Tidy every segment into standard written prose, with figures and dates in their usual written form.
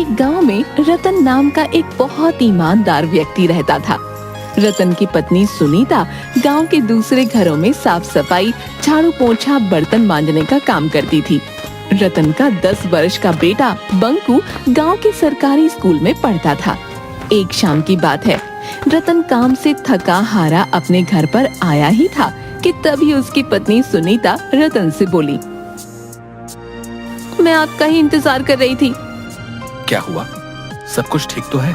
एक गांव में रतन नाम का एक बहुत ईमानदार व्यक्ति रहता था। रतन की पत्नी सुनीता गांव के दूसरे घरों में साफ सफाई, झाड़ू पोंछा, बर्तन मांजने का काम करती थी। रतन का 10 वर्ष का बेटा बंकू गांव के सरकारी स्कूल में पढ़ता था। एक शाम की बात है, रतन काम से थका हारा अपने घर पर आया ही था कि तभी उसकी पत्नी सुनीता रतन से बोली, मैं आपका ही इंतजार कर रही थी। क्या हुआ? सब कुछ ठीक तो है?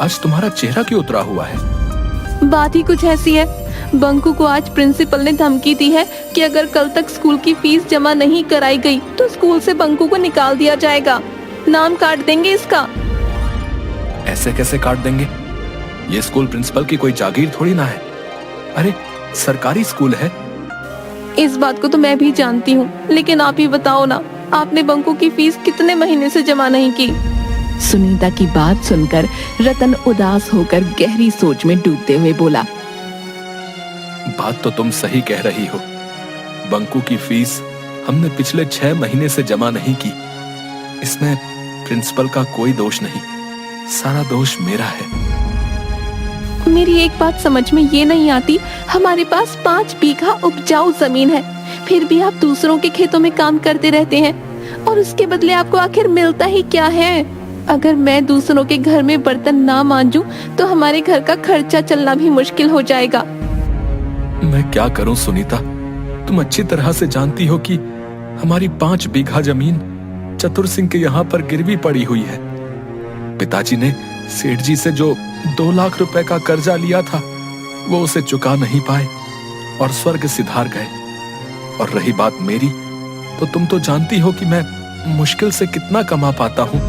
आज तुम्हारा चेहरा क्यों उतरा हुआ है? बात ही कुछ ऐसी है, बंकू को आज प्रिंसिपल ने धमकी दी है कि अगर कल तक स्कूल की फीस जमा नहीं कराई गई तो स्कूल से बंकू को निकाल दिया जाएगा। नाम काट देंगे इसका। ऐसे कैसे काट देंगे? ये स्कूल प्रिंसिपल की कोई जागीर थोड़ी ना है। अरे सरकारी स्कूल है। इस बात को तो मैं भी जानती हूँ, लेकिन आप ही बताओ ना, आपने बंकू की फीस कितने महीने से जमा नहीं की? सुनीता की बात सुनकर रतन उदास होकर गहरी सोच में डूबते हुए बोला, बात तो तुम सही कह रही हो। बंकू की फीस हमने पिछले 6 महीने से जमा नहीं की। इसमें प्रिंसिपल का कोई दोष नहीं, सारा दोष मेरा है। मेरी एक बात समझ में ये नहीं आती, हमारे पास 5 बीघा उपजाऊ जमीन है, फिर भी आप दूसरों के खेतों में काम करते रहते हैं और उसके बदले आपको आखिर मिलता ही क्या है? अगर मैं दूसरों के घर में बर्तन ना मांजूं तो हमारे घर का खर्चा चलना भी मुश्किल हो जाएगा। मैं क्या करूं सुनीता? तुम अच्छी तरह से जानती हो कि हमारी 5 बीघा जमीन चतुर सिंह के यहाँ पर गिरवी पड़ी हुई है। पिताजी ने सेठ जी से जो 2 लाख रुपए का कर्जा लिया था वो उसे चुका नहीं पाए और स्वर्ग सिधार गए। और रही बात मेरी, तो तुम तो जानती हो कि मैं मुश्किल से कितना कमा पाता हूँ।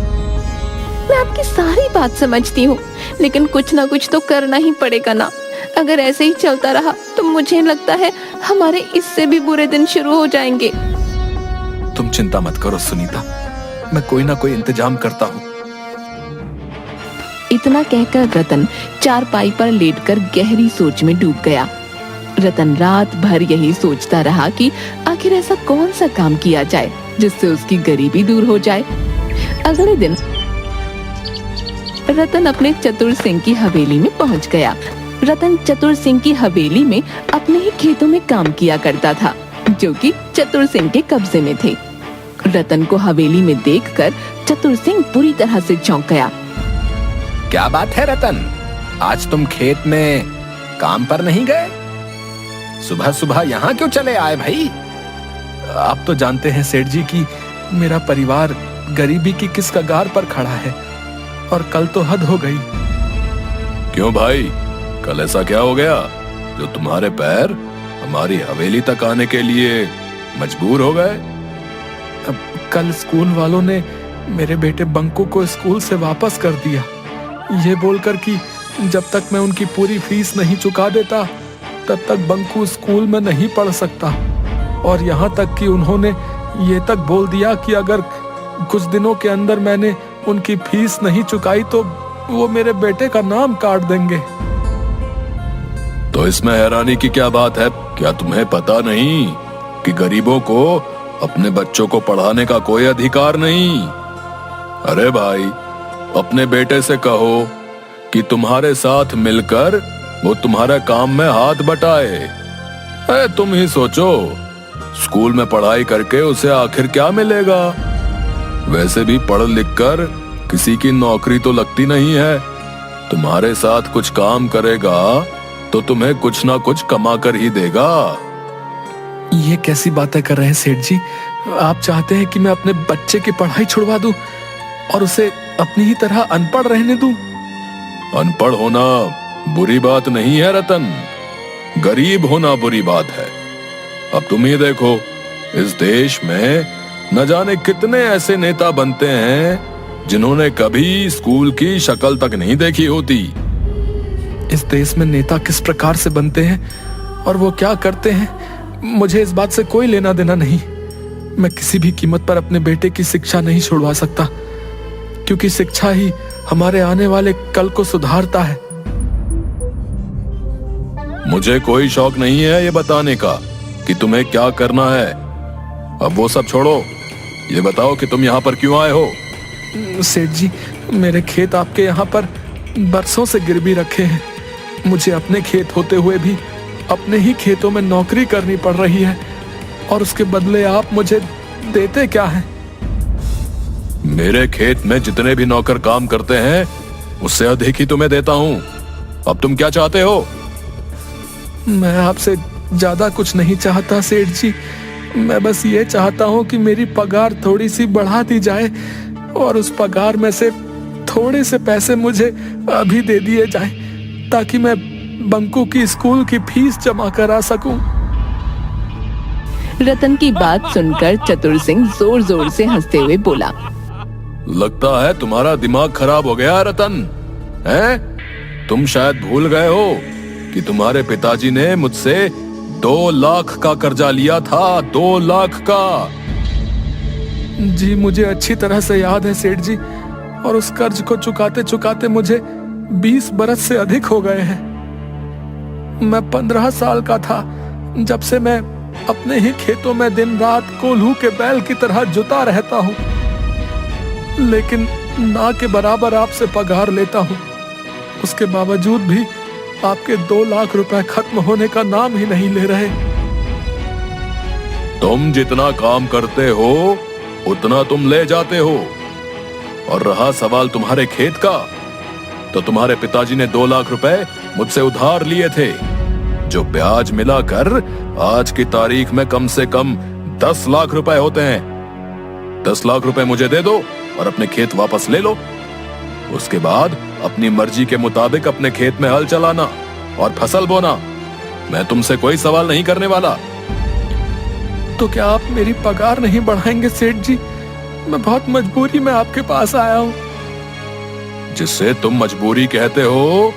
मैं आपकी सारी बात समझती हूँ, लेकिन कुछ ना कुछ तो करना ही पड़ेगा ना। अगर ऐसे ही चलता रहा तो मुझे लगता है हमारे इससे भी बुरे दिन शुरू हो जाएंगे। तुम चिंता मत करो सुनीता, मैं कोई ना कोई इंतजाम करता हूँ। इतना कहकर रतन चारपाई पर लेटकर गहरी सोच में डूब गया। रतन रात भर यही सोचता रहा कि आखिर ऐसा कौन सा काम किया जाए जिससे उसकी गरीबी दूर हो जाए। अगले दिन रतन अपने चतुर सिंह की हवेली में पहुंच गया। रतन चतुर सिंह की हवेली में अपने ही खेतों में काम किया करता था, जो कि चतुर सिंह के कब्जे में थे। रतन को हवेली में देखकर चतुर सिंह बुरी तरह से चौंक गया। क्या बात है रतन, आज तुम खेत में काम पर नहीं गए? सुबह सुबह यहाँ क्यों चले आए भाई? आप तो जानते हैं सेठ जी कि मेरा परिवार गरीबी की किस कगार पर खड़ा है और कल तो हद हो गई। क्यों भाई, कल ऐसा क्या हो गया जो तुम्हारे पैर हमारी हवेली तक आने के लिए मजबूर हो गए? अब कल स्कूल वालों ने मेरे बेटे बंकू को स्कूल से वापस कर दिया, ये बोलकर कि जब तक मैं उनकी पूरी फीस नहीं चुका देता तब तक बंकू स्कूल में नहीं पढ़ सकता। और यहाँ तक कि उन्होंने ये तक बोल दिया कि अगर कुछ दिनों के अंदर मैंने उनकी फीस नहीं चुकाई तो वो मेरे बेटे का नाम काट देंगे। तो इसमें हैरानी की क्या बात है? क्या तुम्हें पता नहीं कि गरीबों को अपने बच्चों को पढ़ाने का कोई अधिकार नहीं? अरे भाई, अपने बेटे से कहो कि तुम्हारे साथ मिलकर वो तुम्हारे काम में हाथ बटाए। अरे तुम ही सोचो, स्कूल में पढ़ाई करके उसे आखिर क्या मिलेगा? वैसे भी पढ़ लिख कर किसी की नौकरी तो लगती नहीं है। तुम्हारे साथ कुछ काम करेगा तो तुम्हें कुछ ना कुछ कमा कर ही देगा। ये कैसी बातें कर रहे हैं सेठ जी? आप चाहते हैं कि मैं अपने बच्चे की पढ़ाई छुड़वा दूं और उसे अपनी ही तरह अनपढ़ रहने दूं? अनपढ़ होना बुरी बात नहीं है रतन, गरीब होना बुरी बात है। अब तुम ही देखो, इस देश में न जाने कितने ऐसे नेता बनते हैं जिन्होंने कभी स्कूल की शक्ल तक नहीं देखी होती। इस देश में नेता किस प्रकार से बनते हैं और वो क्या करते हैं, मुझे इस बात से कोई लेना देना नहीं। मैं किसी भी कीमत पर अपने बेटे की शिक्षा नहीं छुड़वा सकता, क्योंकि शिक्षा ही हमारे आने वाले कल को सुधारता है। मुझे कोई शौक नहीं है ये बताने का कि तुम्हें क्या करना है। अब वो सब छोड़ो, ये बताओ कि तुम यहाँ पर क्यों आए हो? सेठ जी, मेरे खेत आपके यहाँ पर बरसों से गिरवी रखे हैं। मुझे अपने खेत होते हुए भी अपने ही खेतों में नौकरी करनी पड़ रही है, और उसके बदले आप मुझे देते क्या हैं? मेरे खेत में जितने भी नौकर काम करते हैं उससे अधिक ही तुम्हें देता हूँ। अब तुम क्या चाहते हो? मैं आपसे ज्यादा कुछ नहीं चाहता सेठ जी। मैं बस ये चाहता हूँ कि मेरी पगार थोड़ी सी बढ़ा दी जाए, और उस पगार में से थोड़े से पैसे मुझे अभी दे दिए जाए, ताकि मैं बंकू की स्कूल की फीस जमा करा सकूं। रतन की बात सुनकर चतुर सिंह जोर जोर से हंसते हुए बोला, लगता है तुम्हारा दिमाग खराब हो गया रतन, हैं? तुम शायद भूल गए हो कि तुम्हारे पिताजी ने मुझसे 2 लाख का कर्जा लिया था। 2 लाख का। जी, मुझे अच्छी तरह से याद है सेठ जी, और उस कर्ज को चुकाते चुकाते मुझे 20 बरस से अधिक हो गए हैं। मैं 15 साल का था जब से मैं अपने ही खेतों में दिन रात कोल्हू के बैल की तरह जुता रहता हूँ, लेकिन ना के बराबर आपसे पगार लेता हूँ। उसके बावजूद भी आपके 2 लाख रुपए खत्म होने का नाम ही नहीं ले रहे। तुम जितना काम करते हो उतना तुम ले जाते हो, और रहा सवाल तुम्हारे खेत का, तो तुम्हारे पिताजी ने 2 लाख रुपए मुझसे उधार लिए थे, जो ब्याज मिलाकर आज की तारीख में कम से कम 10 लाख रुपए होते हैं। 10 लाख रुपए मुझे दे दो और अपने खेत वापस ले लो। उसके बाद अपनी मर्जी के मुताबिक अपने खेत में हल चलाना और फसल बोना। मैं तुमसे कोई सवाल नहीं करने वाला। तो क्या आप मेरी पगार नहीं बढ़ाएंगे सेठ जी? मैं बहुत मजबूरी में आपके पास आया हूँ। जिससे तुम मजबूरी कहते हो,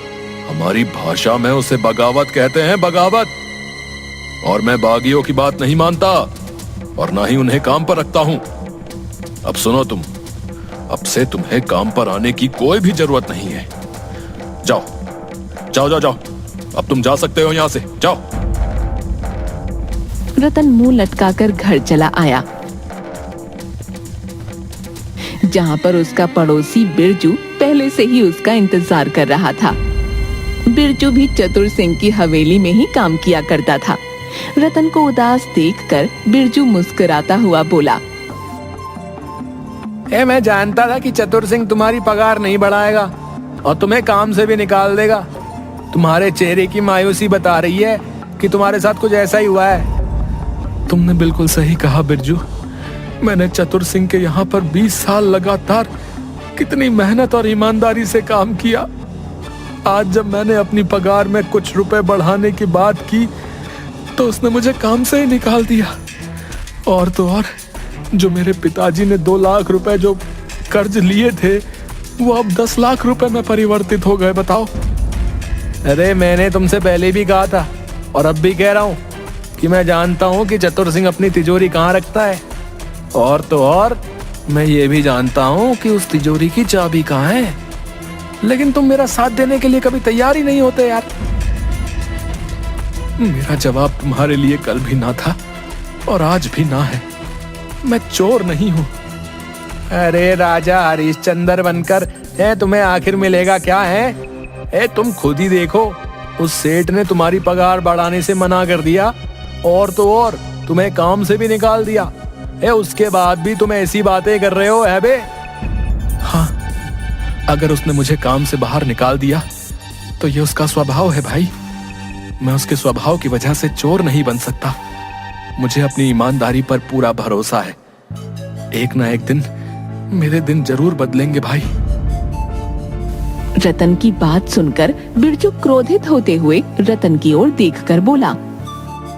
हमारी भाषा में उसे बगावत कहते हैं, बगावत। और मैं बागियों की बात नहीं मानता, और ना ही उन्हें काम पर रखता हूं। अब सुनो तुम, अब से तुम्हें काम पर आने की कोई भी जरूरत नहीं है। जाओ जाओ जाओ जाओ, अब तुम जा सकते हो यहां से, जाओ। रतन मुंह लटकाकर घर चला आया, जहां पर उसका पड़ोसी बिरजू पहले से ही उसका इंतजार कर रहा था। बिरजू भी चतुर सिंह की हवेली में ही काम किया करता था। रतन को उदास देखकर बिरजू मुस्कुराता हुआ बोला, मैं जानता था कि चतुर सिंह तुम्हारी पगार नहीं बढ़ाएगा और तुम्हें काम से भी निकाल देगा। तुम्हारे चेहरे की मायूसी बता रही है कि तुम्हारे साथ कुछ ऐसा ही हुआ है। तुमने बिल्कुल सही कहा बिरजू। मैंने चतुर सिंह के यहाँ पर 20 साल लगातार कितनी मेहनत और ईमानदारी से काम किया। आज जब मैंने अपनी पगार में कुछ रुपए बढ़ाने की बात की, तो उसने मुझे काम से ही निकाल दिया। और तो और, जो मेरे पिताजी ने 2 लाख रुपए जो कर्ज लिए थे, वो अब 10 लाख रुपए में परिवर्तित हो गए। बताओ। अरे मैंने तुमसे पहले भी कहा था और अब भी कह रहा हूँ कि मैं जानता हूँ कि चतुर सिंह अपनी तिजोरी कहाँ रखता है, और तो और मैं ये भी जानता हूँ कि उस तिजोरी की चाबी कहाँ है। लेकिन तुम मेरा साथ देने के लिए कभी तैयार ही नहीं होते यार। मेरा जवाब तुम्हारे लिए कल भी ना था और आज भी ना है। मैं चोर नहीं हूँ। अरे राजा हरिश्चंद्र बनकर तुम्हें आखिर मिलेगा क्या है? तुम खुद ही देखो, उस सेठ ने तुम्हारी पगार बढ़ाने से मना कर दिया, और तो और तुम्हें काम से भी निकाल दिया। उसके बाद भी तुम ऐसी बातें कर रहे हो है बे? हाँ, अगर उसने मुझे काम से बाहर निकाल दिया तो ये उसका स्वभाव है भाई। मैं उसके स्वभाव की वजह से चोर नहीं बन सकता। मुझे अपनी ईमानदारी पर पूरा भरोसा है। एक ना एक दिन मेरे दिन जरूर बदलेंगे भाई। रतन की बात सुनकर बिरजू क्रोधित होते हुए रतन की ओर देखकर बोला,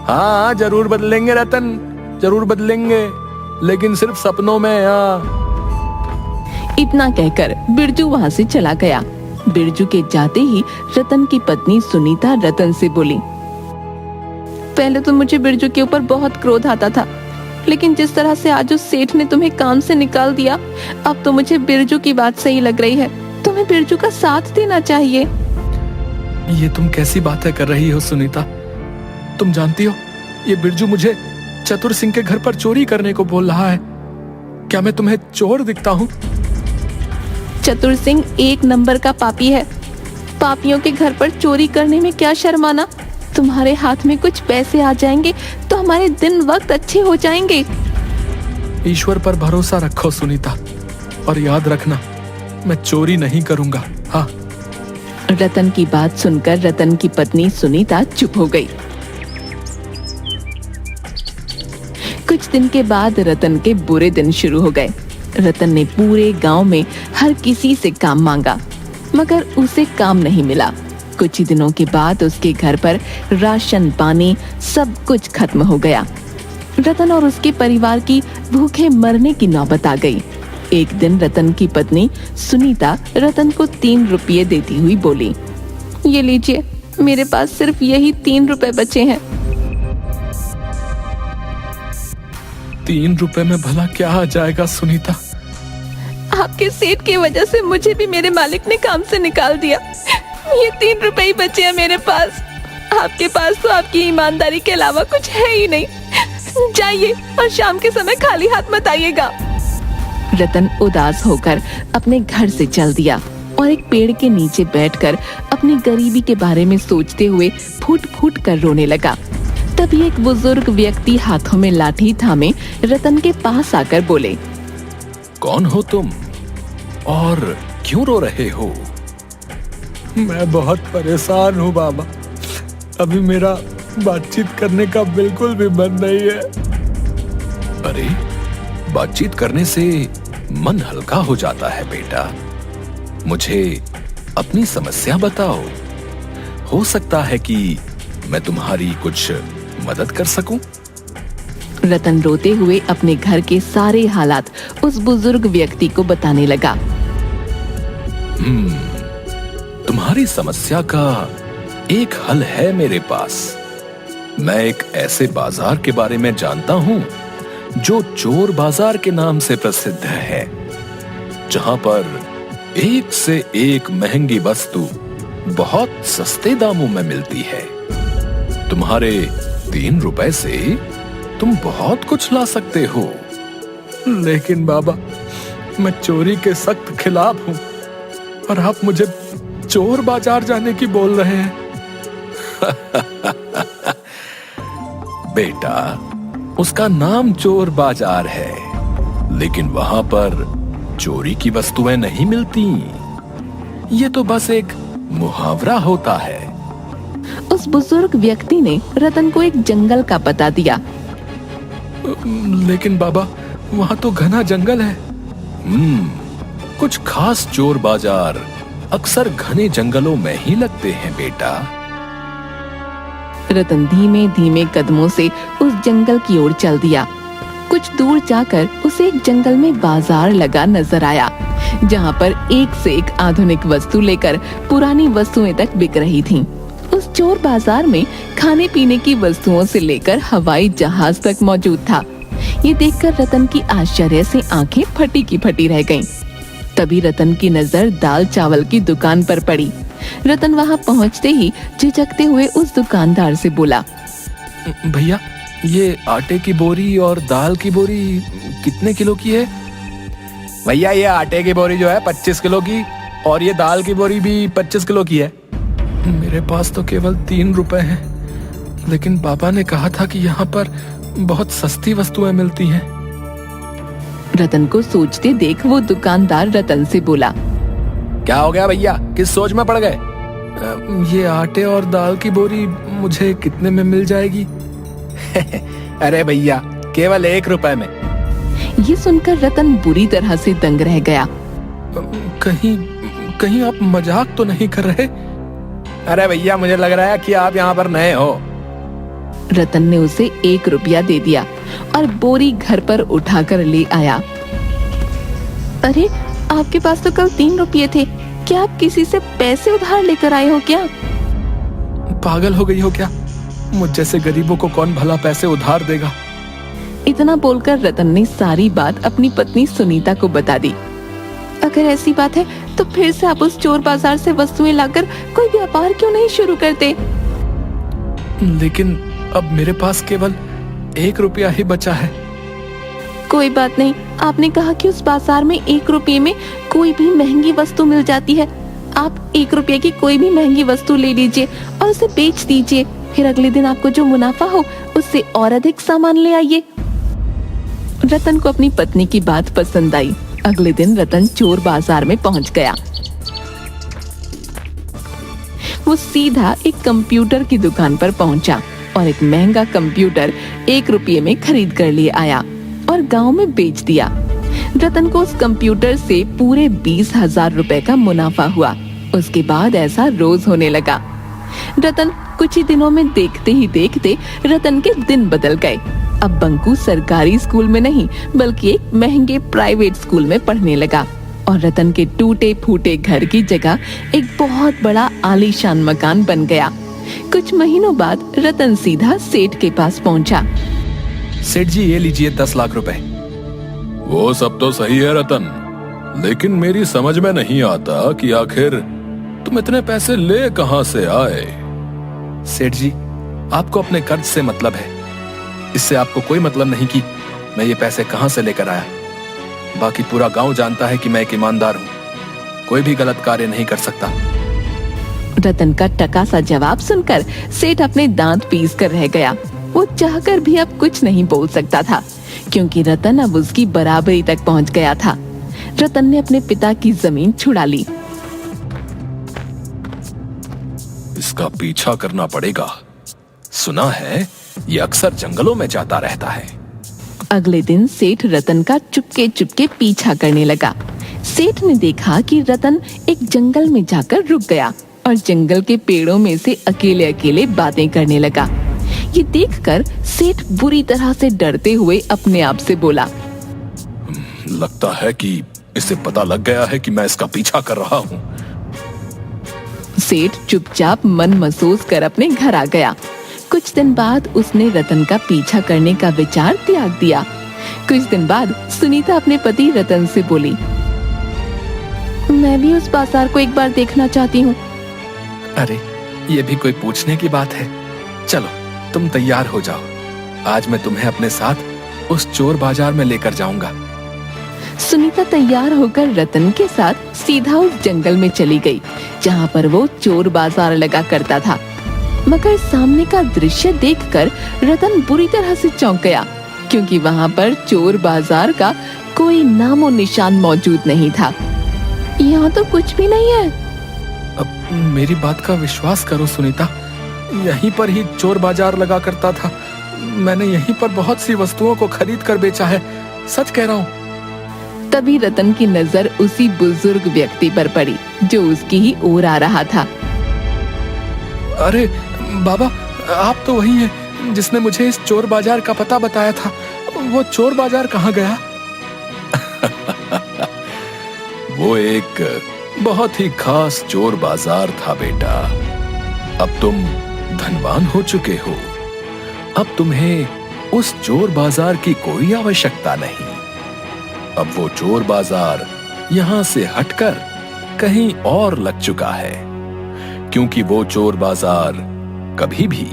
हाँ जरूर बदलेंगे रतन, जरूर बदलेंगे, लेकिन सिर्फ सपनों में। इतना कहकर बिरजू वहां से चला गया। बिरजू के जाते ही रतन की पत्नी सुनीता रतन से बोली, पहले तो मुझे बिरजू के ऊपर बहुत क्रोध आता था, लेकिन जिस तरह से आज उस सेठ ने तुम्हें काम से निकाल दिया, अब तो मुझे बिरजू की बात सही लग रही है। तुम्हें बिरजू का साथ देना चाहिए। ये तुम कैसी बातें कर रही हो सुनीता? तुम जानती हो, ये बिरजू मुझे चतुर सिंह के घर पर चोरी करने को बोल रहा है। क्या मैं तुम्हें चोर दिखता हूँ? चतुर सिंह एक नंबर का पापी है। पापियों के घर पर चोरी करने में क्या शर्माना। तुम्हारे हाथ में कुछ पैसे आ जाएंगे तो हमारे दिन वक्त अच्छे हो जाएंगे। ईश्वर पर भरोसा रखो सुनीता, और याद रखना मैं चोरी नहीं करूंगा। हाँ। रतन की बात सुनकर रतन की पत्नी सुनीता चुप हो गई। कुछ दिन के बाद रतन के बुरे दिन शुरू हो गए। रतन ने पूरे गांव में हर किसी से काम मांगा, मगर उसे काम नहीं मिला। कुछ ही दिनों के बाद उसके घर पर राशन पानी सब कुछ खत्म हो गया। रतन और उसके परिवार की भूखे मरने की नौबत आ गई। एक दिन रतन की पत्नी सुनीता रतन को 3 रुपये देती हुई बोली, ये लीजिए, मेरे पास सिर्फ यही 3 रुपए बचे हैं। 3 रुपए में भला क्या आ जाएगा सुनीता? आपके सेठ की वजह से मुझे भी मेरे मालिक ने काम से निकाल दिया। ये 3 रुपए ही बचे हैं मेरे पास। आपके पास तो आपकी ईमानदारी के अलावा कुछ है ही नहीं। जाइए और शाम के समय खाली हाथ मत आइएगा। रतन उदास होकर अपने घर से चल दिया और एक पेड़ के नीचे बैठकर अपनी गरीबी के बारे में सोचते हुए फूट फूट कर रोने लगा। तभी एक बुजुर्ग व्यक्ति हाथों में लाठी थामे रतन के पास आकर बोले, कौन हो तुम और क्यों रो रहे हो? मैं बहुत परेशान हूँ बाबा। अभी मेरा बातचीत करने का बिल्कुल भी मन नहीं है। अरे, बातचीत करने से मन हल्का हो जाता है बेटा। मुझे अपनी समस्या बताओ, हो सकता है कि मैं तुम्हारी कुछ मदद कर सकूं। रतन रोते हुए अपने घर के सारे हालात उस बुजुर्ग व्यक्ति को बताने लगा। तुम्हारी समस्या का एक हल है मेरे पास। मैं एक ऐसे बाजार के बारे में जानता हूं जो चोर बाजार के नाम से प्रसिद्ध है, जहां पर एक से एक महंगी वस्तु बहुत सस्ते दामों में मिलती है। तुम्हारे 3 रुपए से तुम बहुत कुछ ला सकते हो। लेकिन बाबा, मैं चोरी के सख्त खिलाफ हूँ और आप मुझे चोर बाजार जाने की बोल रहे हैं। बेटा, उसका नाम चोर बाजार है, लेकिन वहां पर चोरी की वस्तुएं नहीं मिलती। ये तो बस एक मुहावरा होता है। उस बुजुर्ग व्यक्ति ने रतन को एक जंगल का पता दिया। लेकिन बाबा, वहां तो घना जंगल है। कुछ खास चोर बाजार अक्सर घने जंगलों में ही लगते हैं बेटा। रतन धीमे धीमे कदमों से उस जंगल की ओर चल दिया। कुछ दूर जाकर उसे एक जंगल में बाजार लगा नजर आया, जहां पर एक से एक आधुनिक वस्तु लेकर पुरानी वस्तुएं तक बिक रही थीं। उस चोर बाजार में खाने पीने की वस्तुओं से लेकर हवाई जहाज तक मौजूद था। ये देखकर रतन की आश्चर्य से आंखें फटी की फटी रह गईं। तभी रतन की नजर दाल चावल की दुकान पर पड़ी। रतन वहां पहुंचते ही झिझकते हुए उस दुकानदार से बोला, भैया, ये आटे की बोरी और दाल की बोरी कितने किलो की है? भैया, ये आटे की बोरी जो है 25 किलो की, और ये दाल की बोरी भी 25 किलो की है। मेरे पास तो केवल 3 रुपए हैं, लेकिन बाबा ने कहा था कि यहाँ पर बहुत सस्ती वस्तुएं मिलती हैं। रतन को सोचते देख वो दुकानदार रतन से बोला, क्या हो गया भैया, किस सोच में पड़ गए? ये आटे और दाल की बोरी मुझे कितने में मिल जाएगी? अरे भैया, केवल 1 रुपए में। ये सुनकर रतन बुरी तरह से दंग रह गया। कहीं आप मजाक तो नहीं कर रहे? अरे भैया, मुझे लग रहा है कि आप यहाँ पर नए हो। रतन ने उसे 1 रुपया दे दिया और बोरी घर पर उठाकर ले आया। अरे, आपके पास तो कल 3 रुपये थे। क्या आप किसी से पैसे उधार लेकर आए हो क्या? पागल हो गई हो क्या? मुझ जैसे गरीबों को कौन भला पैसे उधार देगा? इतना बोलकर रतन ने सारी बात अपनी पत्नी सुनीता को बता दी। अगर ऐसी बात है तो फिर से आप उस चोर बाजार से वस्तुएं लाकर कोई व्यापार क्यों नहीं शुरू करते? लेकिन अब मेरे पास केवल 1 रुपया ही बचा है। कोई बात नहीं, आपने कहा कि उस बाजार में 1 रुपये में कोई भी महंगी वस्तु मिल जाती है। आप 1 रुपये की कोई भी महंगी वस्तु ले लीजिए और उसे बेच दीजिए। फिर अगले दिन आपको जो मुनाफा हो उससे और अधिक सामान ले आइए। रतन को अपनी पत्नी की बात पसंद आई। अगले दिन रतन चोर बाजार में पहुंच गया। वो सीधा एक कंप्यूटर की दुकान पर पहुंचा और एक महंगा कंप्यूटर 1 रुपये में खरीद कर लिए आया और गांव में बेच दिया। रतन को उस कंप्यूटर से पूरे 20,000 रुपए का मुनाफा हुआ। उसके बाद ऐसा रोज होने लगा। रतन कुछ ही दिनों में देखते ही देखते रतन के दिन बदल गए। अब बंकू सरकारी स्कूल में नहीं बल्कि एक महंगे प्राइवेट स्कूल में पढ़ने लगा और रतन के टूटे फूटे घर की जगह एक बहुत बड़ा आलीशान मकान बन गया। कुछ महीनों बाद रतन सीधा सेठ के पास पहुंचा। सेठ जी, ये लीजिए 10 लाख रुपए। वो सब तो सही है रतन, लेकिन मेरी समझ में नहीं आता कि आखिर तुम इतने पैसे ले कहां से आए। सेठ जी, आपको अपने कर्ज से मतलब है। इससे आपको कोई मतलब नहीं कि मैं ये पैसे कहां से लेकर आया। बाकी पूरा गांव जानता है कि मैं एक ईमानदार हूँ, कोई भी गलत कार्य नहीं कर सकता। रतन का टका सा जवाब सुनकर सेठ अपने दांत पीस कर रह गया। वो चाहकर भी अब कुछ नहीं बोल सकता था, क्योंकि रतन अब उसकी बराबरी तक पहुंच गया था। रतन ने अपने पिता की जमीन छुड़ा ली। इसका पीछा करना पड़ेगा। सुना है ये अक्सर जंगलों में जाता रहता है। अगले दिन सेठ रतन का चुपके चुपके पीछा करने लगा। सेठ ने देखा कि रतन एक जंगल में जाकर रुक गया और जंगल के पेड़ों में से अकेले अकेले बातें करने लगा। ये देखकर सेठ बुरी तरह से डरते हुए अपने आप से बोला, लगता है कि इसे पता लग गया है कि मैं इसका पीछा कर रहा हूँ। सेठ चुपचाप मन महसूस कर अपने घर आ गया। कुछ दिन बाद उसने रतन का पीछा करने का विचार त्याग दिया। कुछ दिन बाद सुनीता अपने पति रतन से बोली, मैं भी उस बाजार को एक बार देखना चाहती हूँ। अरे, ये भी कोई पूछने की बात है। चलो, तुम तैयार हो जाओ। आज मैं तुम्हें अपने साथ उस चोर बाजार में लेकर जाऊंगा। सुनीता तैयार होकर रतन के साथ सीधा उस जंगल में चली गई, जहाँ पर वो चोर बाजार लगा करता था। मगर सामने का दृश्य देखकर रतन बुरी तरह से चौंक गया, क्योंकि वहाँ पर चोर बाजार का कोई नामो निशान मौजूद नहीं था। यहाँ तो कुछ भी नहीं है। अब मेरी बात का विश्वास करो सुनीता, यहीं पर ही चोर बाजार लगा करता था। मैंने यहीं पर बहुत सी वस्तुओं को खरीद कर बेचा है, सच कह रहा हूँ। तभी रतन की नजर उसी बुजुर्ग व्यक्ति पर पड़ी जो उसकी ही ओर आ रहा था। अरे बाबा, आप तो वही हैं जिसने मुझे इस चोर बाजार का पता बताया था। वो चोर बाजार कहाँ गया? वो एक बहुत ही खास चोर बाजार था बेटा। अब तुम धनवान हो चुके हो। अब तुम्हें उस चोर बाजार की कोई आवश्यकता नहीं। अब वो चोर बाजार यहाँ से हटकर कहीं और लग चुका है, क्योंकि वो चोर बाजार कभी भी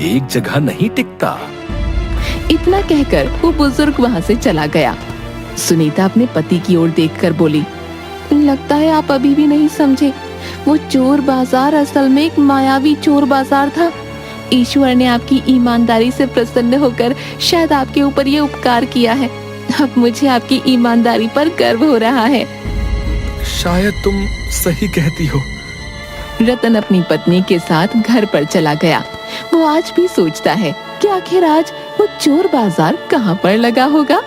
एक जगह नहीं टिकता। इतना कहकर वो बुजुर्ग वहाँ से चला गया। सुनीता अपने पति की ओर देखकर बोली, लगता है आप अभी भी नहीं समझे। वो चोर बाजार असल में एक मायावी चोर बाजार था। ईश्वर ने आपकी ईमानदारी से प्रसन्न होकर शायद आपके ऊपर ये उपकार किया है। अब मुझे आपकी ईमानदारी पर गर्व हो रहा है। शायद तुम सही कहती हो। रतन अपनी पत्नी के साथ घर पर चला गया। वो आज भी सोचता है कि आखिर आज वो चोर बाजार कहाँ पर लगा होगा।